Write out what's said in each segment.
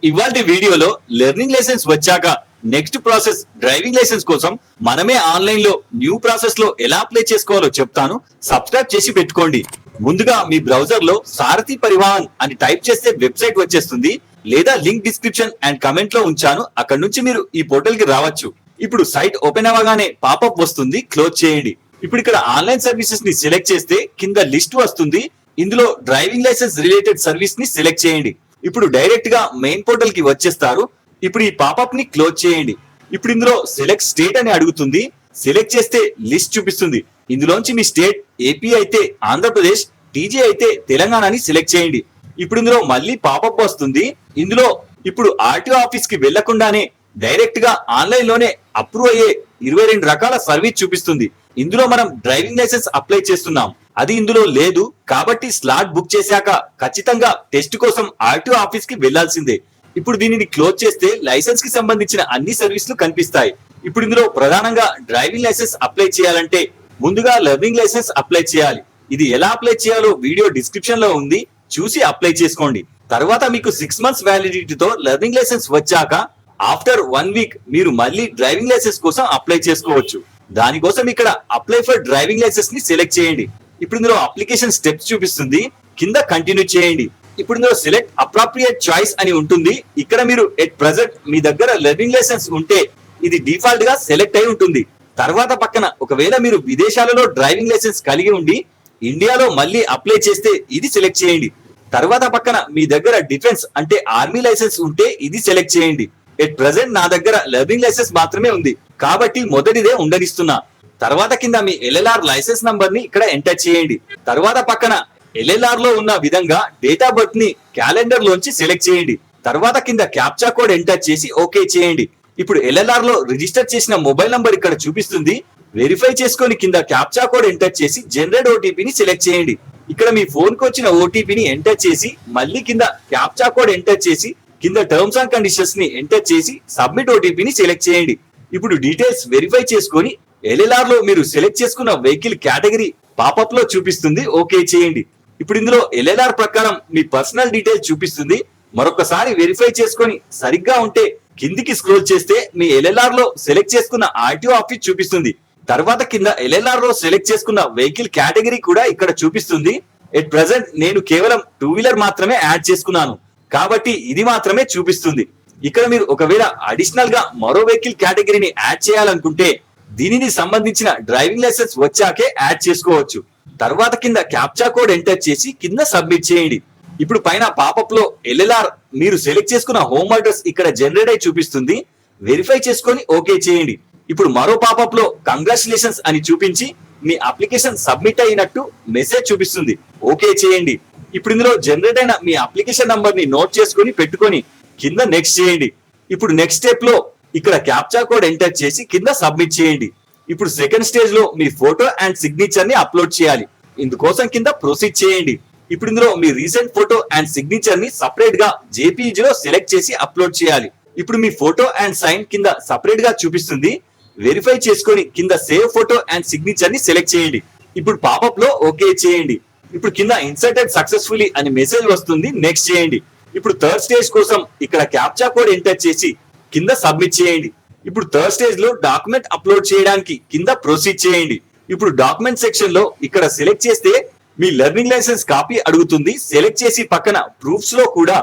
ఇవాల్టి వీడియోలో learning licence వచ్చాక నెక్స్ట్ ప్రాసెస్ డ్రైవింగ్ లైసెన్స్ కోసం మనమే ఆన్లైన్ లో న్యూ ప్రాసెస్ లో ఎలా అప్లై చేసుకోవాలో చెప్తాను. సబ్స్క్రైబ్ చేసి పెట్టుకోండి. ముందుగా మీ బ్రౌజర్ లో సారథి పరివాహన్ అని టైప్ చేస్తే వెబ్సైట్ వచ్చేస్తుంది, లేదా లింక్ డిస్క్రిప్షన్ అండ్ కమెంట్ లో ఉంచాను, అక్కడ నుంచి మీరు ఈ పోర్టల్ కి రావచ్చు. ఇప్పుడు సైట్ ఓపెన్ అవ్వగానే పాపప్ వస్తుంది, క్లోజ్ చేయండి. ఇప్పుడు ఇక్కడ ఆన్లైన్ సర్వీసెస్ ని సెలెక్ట్ చేస్తే కింద లిస్ట్ వస్తుంది. ఇందులో డ్రైవింగ్ లైసెన్స్ రిలేటెడ్ సర్వీస్ ని సెలెక్ట్ చేయండి. ఇప్పుడు డైరెక్ట్ గా మెయిన్ పోర్టల్ కి వచ్చేస్తారు. ఇప్పుడు ఈ పాపప్ ని క్లోజ్ చేయండి. ఇప్పుడు ఇందులో సెలెక్ట్ స్టేట్ అని అడుగుతుంది. సెలెక్ట్ చేస్తే లిస్ట్ చూపిస్తుంది. ఇందులోంచి మీ స్టేట్ ఏపీ అయితే ఆంధ్రప్రదేశ్, టీజీ అయితే తెలంగాణ అని సెలెక్ట్ చేయండి. ఇప్పుడు ఇందులో మళ్ళీ పాపప్ వస్తుంది. ఇందులో ఇప్పుడు ఆర్టీఓ ఆఫీస్ కి వెళ్లకుండానే డైరెక్ట్ గా ఆన్లైన్ లోనే అప్రూవ్ అయ్యే 22 రకాల సర్వీస్ చూపిస్తుంది. ఇందులో మనం డ్రైవింగ్ లైసెన్స్ అప్లై చేస్తున్నాం, అది ఇందులో లేదు. కాబట్టి స్లాట్ బుక్ చేశాక ఖచ్చితంగా టెస్ట్ కోసం ఆర్టీఓ ఆఫీస్ కి వెళ్లాల్సిందే. ఇప్పుడు దీనిని క్లోజ్ చేస్తే లైసెన్స్ కి సంబంధించిన అన్ని సర్వీసులు కనిపిస్తాయి. ఇప్పుడు ఇందులో ప్రధానంగా డ్రైవింగ్ లైసెన్స్ అప్లై చేయాలంటే ముందుగా లెర్నింగ్ లైసెన్స్ అప్లై చేయాలి. ఇది ఎలా అప్లై చేయాలో వీడియో డిస్క్రిప్షన్ లో ఉంది, చూసి అప్లై చేసుకోండి. తర్వాత మీకు 6 months వ్యాలిడిటీతో లెర్నింగ్ లైసెన్స్ వచ్చాక ఆఫ్టర్ 1 week మీరు మళ్ళీ డ్రైవింగ్ లైసెన్స్ కోసం అప్లై చేసుకోవచ్చు. దానికోసం ఇక్కడ అప్లై ఫర్ డ్రైవింగ్ లైసెన్స్ ని సెలెక్ట్ చేయండి. ఇప్పుడు ఇందులో అప్లికేషన్ స్టెప్స్ చూపిస్తుంది, కింద కంటిన్యూ చేయండి. ఇప్పుడు ఇందులో సెలెక్ట్ అప్రాప్రియేట్ చాయిస్ అని ఉంటుంది. ఇక్కడ మీరు ఎట్ ప్రెజెంట్ మీ దగ్గర లెర్నింగ్ లైసెన్స్ ఉంటే ఇది డిఫాల్ట్ గా సెలెక్ట్ అయి ఉంటుంది. తర్వాత పక్కన ఒకవేళ మీరు విదేశాలలో డ్రైవింగ్ లైసెన్స్ కలిగి ఉండి ఇండియాలో మళ్ళీ అప్లై చేస్తే ఇది సెలెక్ట్ చేయండి. తర్వాత పక్కన మీ దగ్గర డిఫెన్స్ అంటే ఆర్మీ లైసెన్స్ ఉంటే ఇది సెలెక్ట్ చేయండి. ఎట్ ప్రెజెంట్ నా దగ్గర లెర్నింగ్ లైసెన్స్ మాత్రమే ఉంది కాబట్టి మొదటిదే ఉండనిస్తున్నా. తర్వాత కింద మీ ఎల్ఎల్ఆర్ లైసెన్స్ నంబర్ ని ఇక్కడ ఎంటర్ చేయండి. తర్వాత పక్కన ఎల్ఎల్ఆర్ లో ఉన్న విధంగా డేట్ ఆఫ్ బర్త్ ని క్యాలెండర్ లోంచి సెలెక్ట్ చేయండి. తర్వాత కింద క్యాప్చా కోడ్ ఎంటర్ చేసి ఓకే చేయండి. ఇప్పుడు ఎల్ఎల్ఆర్ లో రిజిస్టర్ చేసిన మొబైల్ నంబర్ ఇక్కడ చూపిస్తుంది. వెరిఫై చేసుకొని కింద క్యాప్చా కోడ్ ఎంటర్ చేసి జనరేట్ ఓటీపీని సెలెక్ట్ చేయండి. ఇక్కడ మీ ఫోన్ కు వచ్చిన ఓటీపీని ఎంటర్ చేసి మళ్ళీ కింద క్యాప్చా కోడ్ ఎంటర్ చేసి కింద టర్మ్స్ అండ్ కండిషన్స్ ని ఎంటర్ చేసి సబ్మిట్ ఓటీపీని సెలెక్ట్ చేయండి. ఇప్పుడు డీటెయిల్స్ వెరిఫై చేసుకొని ఎల్ఎల్ఆర్ లో మీరు సెలెక్ట్ చేసుకున్న వెహికల్ కేటగిరీ పాపప్ లో చూపిస్తుంది, ఓకే చేయండి. ఇప్పుడు ఇందులో ఎల్ఎల్ఆర్ ప్రకారం మీ పర్సనల్ డీటెయిల్స్ చూపిస్తుంది. మరొకసారి వెరిఫై చేసుకొని సరిగ్గా ఉంటే కిందికి స్క్రోల్ చేస్తే మీ ఎల్ఎల్ఆర్ లో సెలెక్ట్ చేసుకున్న ఆర్టీఓ ఆఫీస్ చూపిస్తుంది. తర్వాత కింద ఎల్ఎల్ఆర్ లో సెలెక్ట్ చేసుకున్న వెహికల్ కేటగిరీ కూడా ఇక్కడ చూపిస్తుంది. ఎట్ ప్రెజెంట్ నేను కేవలం 2 wheeler మాత్రమే యాడ్ చేసుకున్నాను కాబట్టి ఇది మాత్రమే చూపిస్తుంది. ఇక్కడ మీరు ఒకవేళ అడిషనల్ గా మరో వెహికల్ కేటగిరీని యాడ్ చేయాలనుకుంటే దీనిని సంబంధించిన డ్రైవింగ్ లైసెన్స్ వచ్చాకే యాడ్ చేసుకోవచ్చు. తర్వాత కింద క్యాప్చా కోడ్ ఎంటర్ చేసి కింద సబ్మిట్ చేయండి. ఇప్పుడు పైన పాపప్ లో ఎల్ఎల్ఆర్ మీరు సెలెక్ట్ చేసుకున్న హోమ్ అడ్రస్ ఇక్కడ జనరేట్ అయి చూపిస్తుంది. వెరిఫై చేసుకొని ఓకే చేయండి. ఇప్పుడు మరో పాపప్ లో కంగ్రాచులేషన్స్ అని చూపించి మీ అప్లికేషన్ సబ్మిట్ అయినట్టు మెసేజ్ చూపిస్తుంది, ఓకే చేయండి. ఇప్పుడు ఇందులో జనరేట్ అయిన మీ అప్లికేషన్ నంబర్ ని నోట్ చేసుకొని పెట్టుకొని కింద నెక్స్ట్ చేయండి. ఇప్పుడు నెక్స్ట్ స్టెప్ లో ఇక్కడ క్యాప్చా కోడ్ ఎంటర్ చేసి కింద సబ్మిట్ చేయండి. ఇప్పుడు సెకండ్ స్టేజ్ లో మీ ఫోటో అండ్ సిగ్నేచర్ ని అప్లోడ్ చేయాలి. ఇందుకోసం కింద ప్రొసీడ్ చేయండి. ఇప్పుడు ఇందులో మీ రీసెంట్ ఫోటో అండ్ సిగ్నేచర్ ని సపరేట్ గా జేపీజీ లో సెలెక్ట్ చేసి అప్లోడ్ చేయాలి. ఇప్పుడు మీ ఫోటో అండ్ సైన్ కింద సపరేట్ గా చూపిస్తుంది. వెరిఫై చేసుకొని కింద సేవ్ ఫోటో అండ్ సిగ్నేచర్ ని సెలెక్ట్ చేయండి. ఇప్పుడు పాపప్ లో ఓకే చేయండి. ఇప్పుడు కింద ఇన్సర్టెడ్ సక్సెస్ఫుల్లీ అని మెసేజ్ వస్తుంది, నెక్స్ట్ చేయండి. ఇప్పుడు థర్డ్ స్టేజ్ కోసం ఇక్కడ క్యాప్చా కోడ్ ఎంటర్ చేసి కింద సబ్మిట్ చేయండి. ఇప్పుడు థర్డ్ స్టేజ్ లో డాక్యుమెంట్ అప్లోడ్ చేయడానికి కింద ప్రొసీడ్ చేయండి. ఇప్పుడు డాక్యుమెంట్ సెక్షన్ లో ఇక్కడ సెలెక్ట్ చేస్తే మీ లెర్నింగ్ లైసెన్స్ కాపీ అడుగుతుంది. సెలెక్ట్ చేసి పక్కన ప్రూఫ్స్ లో కూడా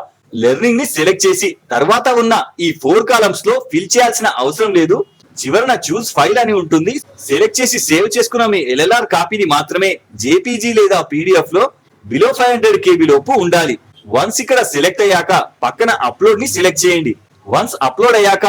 లెర్నింగ్ ని సెలెక్ట్ చేసి తర్వాత ఉన్న ఈ 4 columns లో ఫిల్ చేయాల్సిన అవసరం లేదు. చివరన చూస్ ఫైల్ అని ఉంటుంది. సెలెక్ట్ చేసి సేవ్ చేసుకున్న మీ ఎల్ఎల్ఆర్ కాపీని మాత్రమే జేపీజీ లేదా పీడిఎఫ్ లో బిలో 500 KB లోపు ఉండాలి. వన్స్ ఇక్కడ సెలెక్ట్ అయ్యాక పక్కన అప్లోడ్ ని సెలెక్ట్ చేయండి. వన్స్ అప్లోడ్ అయ్యాక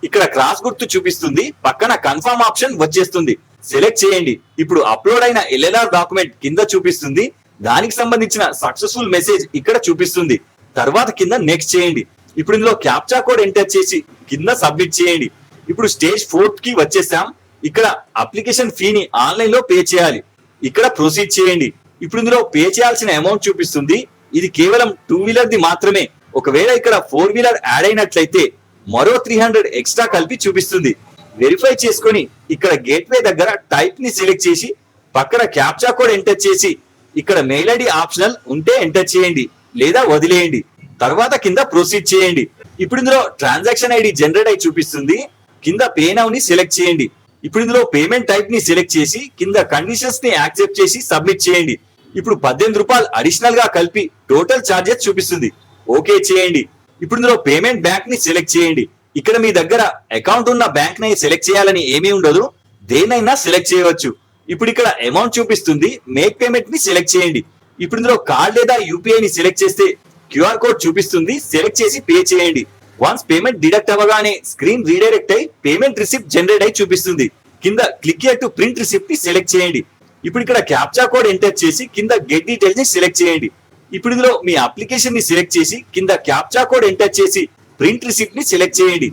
ఇక్కడ క్రాస్ గుర్తు చూపిస్తుంది, పక్కన కన్ఫర్మ్ ఆప్షన్ వచ్చేస్తుంది, సెలెక్ట్ చేయండి. ఇప్పుడు అప్లోడ్ అయిన ఎల్ఎల్ఆర్ డాక్యుమెంట్ కింద చూపిస్తుంది. దానికి సంబంధించిన సక్సెస్ఫుల్ మెసేజ్ ఇక్కడ చూపిస్తుంది. తర్వాత కింద నెక్స్ట్ చేయండి. ఇప్పుడు ఇందులో క్యాప్చా కోడ్ ఎంటర్ చేసి కింద సబ్మిట్ చేయండి. ఇప్పుడు స్టేజ్ 4 కి వచ్చేసాం. ఇక్కడ అప్లికేషన్ ఫీని ఆన్లైన్ లో పే చేయాలి. ఇక్కడ ప్రొసీడ్ చేయండి. ఇప్పుడు ఇందులో పే చేయాల్సిన అమౌంట్ చూపిస్తుంది. ఇది కేవలం 2 wheeler ది మాత్రమే. ఒకవేళ ఇక్కడ 4 wheeler యాడ్ అయినట్లయితే మరో 300 ఎక్స్ట్రా కలిపి చూపిస్తుంది. వెరిఫై చేసుకొని ఇక్కడ గేట్వే దగ్గర టైప్ ని సెలెక్ట్ చేసి పక్కన క్యాప్చా కోడ్ ఎంటర్ చేసి ఇక్కడ మెయిల్ ఐడి ఆప్షనల్ ఉంటే ఎంటర్ చేయండి లేదా వదిలేయండి. తర్వాత కింద ప్రొసీడ్ చేయండి. ఇప్పుడు ఇందులో ట్రాన్సాక్షన్ ఐడి జనరేట్ అయి చూపిస్తుంది. కింద పే నౌ ని సెలెక్ట్ చేయండి. ఇప్పుడు ఇందులో పేమెంట్ టైప్ ని సెలెక్ట్ చేసి కింద కండిషన్స్ ని యాక్సెప్ట్ చేసి సబ్మిట్ చేయండి. ఇప్పుడు రూ. 18 అడిషనల్ గా కలిపి టోటల్ చార్జెస్ చూపిస్తుంది. ఓకే చేయండి. ఇప్పుడు ఇందులో పేమెంట్ బ్యాంక్ ని సెలెక్ట్ చేయండి. ఇక్కడ మీ దగ్గర అకౌంట్ ఉన్న బ్యాంక్ ని సెలెక్ట్ చేయాలని ఏమీ ఉండదు, దేనైనా సెలెక్ట్ చేయవచ్చు. ఇప్పుడు ఇక్కడ అమౌంట్ చూపిస్తుంది, మేక్ పేమెంట్ ని సెలెక్ట్ చేయండి. ఇప్పుడు ఇందులో కార్డ్ లేదా యూపీఐ ని సెలెక్ట్ చేస్తే క్యూఆర్ కోడ్ చూపిస్తుంది, సెలెక్ట్ చేసి పే చేయండి. వన్స్ పేమెంట్ డిడక్ట్ అవ్వగానే స్క్రీన్ రీడైరెక్ట్ అయి పేమెంట్ రిసిప్ట్ జనరేట్ అయి చూపిస్తుంది. కింద click here to print receipt ని సెలెక్ట్ చేయండి. ఇప్పుడు ఇక్కడ క్యాప్చా కోడ్ ఎంటర్ చేసి కింద గెట్ డీటెయిల్స్ ని సెలెక్ట్ చేయండి. ఇప్పుడు ఇందులో మీ అప్లికేషన్ ని సెలెక్ట్ చేసి కింద క్యాప్చా కోడ్ ఎంటర్ చేసి ప్రింట్ రిసిప్ట్ ని సెలెక్ట్ చేయండి.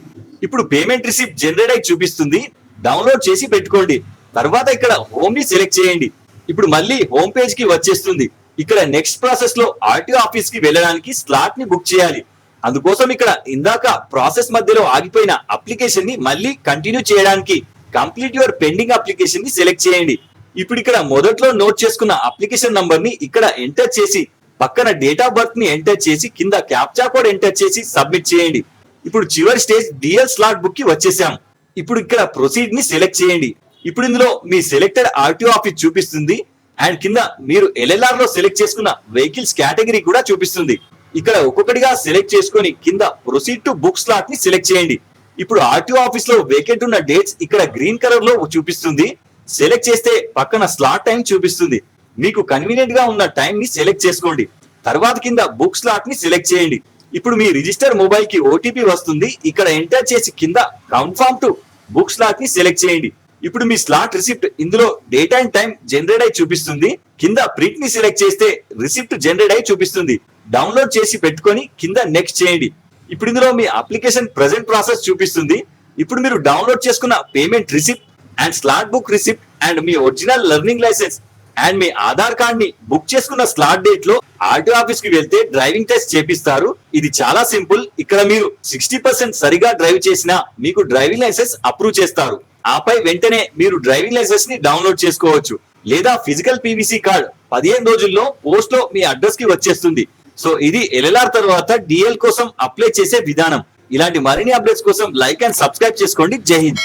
ఇప్పుడు పేమెంట్ రిసిప్ట్ జనరేట్ అయి చూపిస్తుంది, డౌన్లోడ్ చేసి పెట్టుకోండి. తర్వాత ఇక్కడ హోమ్ ని సెలెక్ట్ చేయండి. ఇప్పుడు మళ్ళీ హోమ్ పేజ్ కి వచ్చేస్తుంది. ఇక్కడ నెక్స్ట్ ప్రాసెస్ లో ఆర్టీఓ ఆఫీస్ కి వెళ్ళడానికి స్లాట్ ని బుక్ చేయాలి. అందుకోసం ఇక్కడ ఇందాక ప్రాసెస్ మధ్యలో ఆగిపోయిన అప్లికేషన్ ని మళ్ళీ కంటిన్యూ చేయడానికి కంప్లీట్ యువర్ పెండింగ్ అప్లికేషన్ ని సెలెక్ట్ చేయండి. ఇప్పుడు ఇక్కడ మొదట్లో నోట్ చేసుకున్న అప్లికేషన్ నంబర్ ని ఇక్కడ ఎంటర్ చేసి పక్కన డేట్ ఆఫ్ బర్త్ ని ఎంటర్ చేసి కింద క్యాప్చా కోడ్ ఎంటర్ చేసి సబ్మిట్ చేయండి. ఇప్పుడు చివరి స్టేజ్ డిఎల్ స్లాట్ బుక్ కి వచ్చేసాం. ఇప్పుడు ఇక్కడ ప్రొసీడ్ ని సెలెక్ట్ చేయండి. ఇప్పుడు ఇందులో మీ సెలెక్టెడ్ ఆర్టీఓ ఆఫీస్ చూపిస్తుంది అండ్ కింద మీరు ఎల్ఎల్ఆర్ లో సెలెక్ట్ చేసుకున్న వెహికల్స్ కేటగిరీ కూడా చూపిస్తుంది. ఇక్కడ ఒక్కొక్కటిగా సెలెక్ట్ చేసుకొని కింద ప్రొసీడ్ టు బుక్ స్లాట్ ని సెలెక్ట్ చేయండి. ఇప్పుడు ఆర్టీఓ ఆఫీస్ లో వేకెంట్ ఉన్న డేట్స్ ఇక్కడ గ్రీన్ కలర్ లో చూపిస్తుంది. సెలెక్ట్ చేస్తే పక్కన స్లాట్ టైం చూపిస్తుంది. మీకు కన్వీనియంట్ గా ఉన్న టైం ని సెలెక్ట్ చేసుకోండి. తర్వాత కింద బుక్ స్లాట్ ని సెలెక్ట్ చేయండి. ఇప్పుడు మీ రిజిస్టర్ మొబైల్ కి ఓటీపీ వస్తుంది. ఇక్కడ ఎంటర్ చేసి కింద కన్ఫర్మ్ టు బుక్ స్లాట్ ని సెలెక్ట్ చేయండి. ఇప్పుడు మీ స్లాట్ రిసిప్ట్ ఇందులో డేట్ అండ్ టైం జనరేట్ అయి చూపిస్తుంది. కింద ప్రింట్ ని సెలెక్ట్ చేస్తే రిసిప్ట్ జనరేట్ అయి చూపిస్తుంది. డౌన్లోడ్ చేసి పెట్టుకొని కింద నెక్స్ట్ చేయండి. ఇప్పుడు ఇందులో మీ అప్లికేషన్ ప్రెజెంట్ ప్రాసెస్ చూపిస్తుంది. ఇప్పుడు మీరు డౌన్లోడ్ చేసుకున్న payment receipt and slot book receipt and మీ ఒరిజినల్ లెర్నింగ్ లైసెన్స్ అండ్ మీ ఆధార్ కార్డ్ ని బుక్ చేసుకున్న స్లాట్ డేట్ లో ఆర్టీఓ ఆఫీస్ కి వెళ్తే డ్రైవింగ్ టెస్ట్ చేపిస్తారు. ఇది చాలా సింపుల్. ఇక్కడ మీరు 60% సరిగా డ్రైవ్ చేసినా మీకు డ్రైవింగ్ లైసెన్స్ అప్రూవ్ చేస్తారు. ఆపై వెంటనే మీరు డ్రైవింగ్ లైసెన్స్ ని డౌన్లోడ్ చేసుకోవచ్చు. లేదా ఫిజికల్ పీవీసీ కార్డ్ 15 రోజుల్లో పోస్ట్ లో మీ అడ్రస్ కి వచ్చేస్తుంది. సో ఇది ఎల్ఎల్ఆర్ తర్వాత డిఎల్ కోసం అప్లై చేసే విధానం. ఇలాంటి మరిన్ని అప్డేట్స్ కోసం లైక్ అండ్ సబ్స్క్రైబ్ చేసుకోండి. జై హింద్.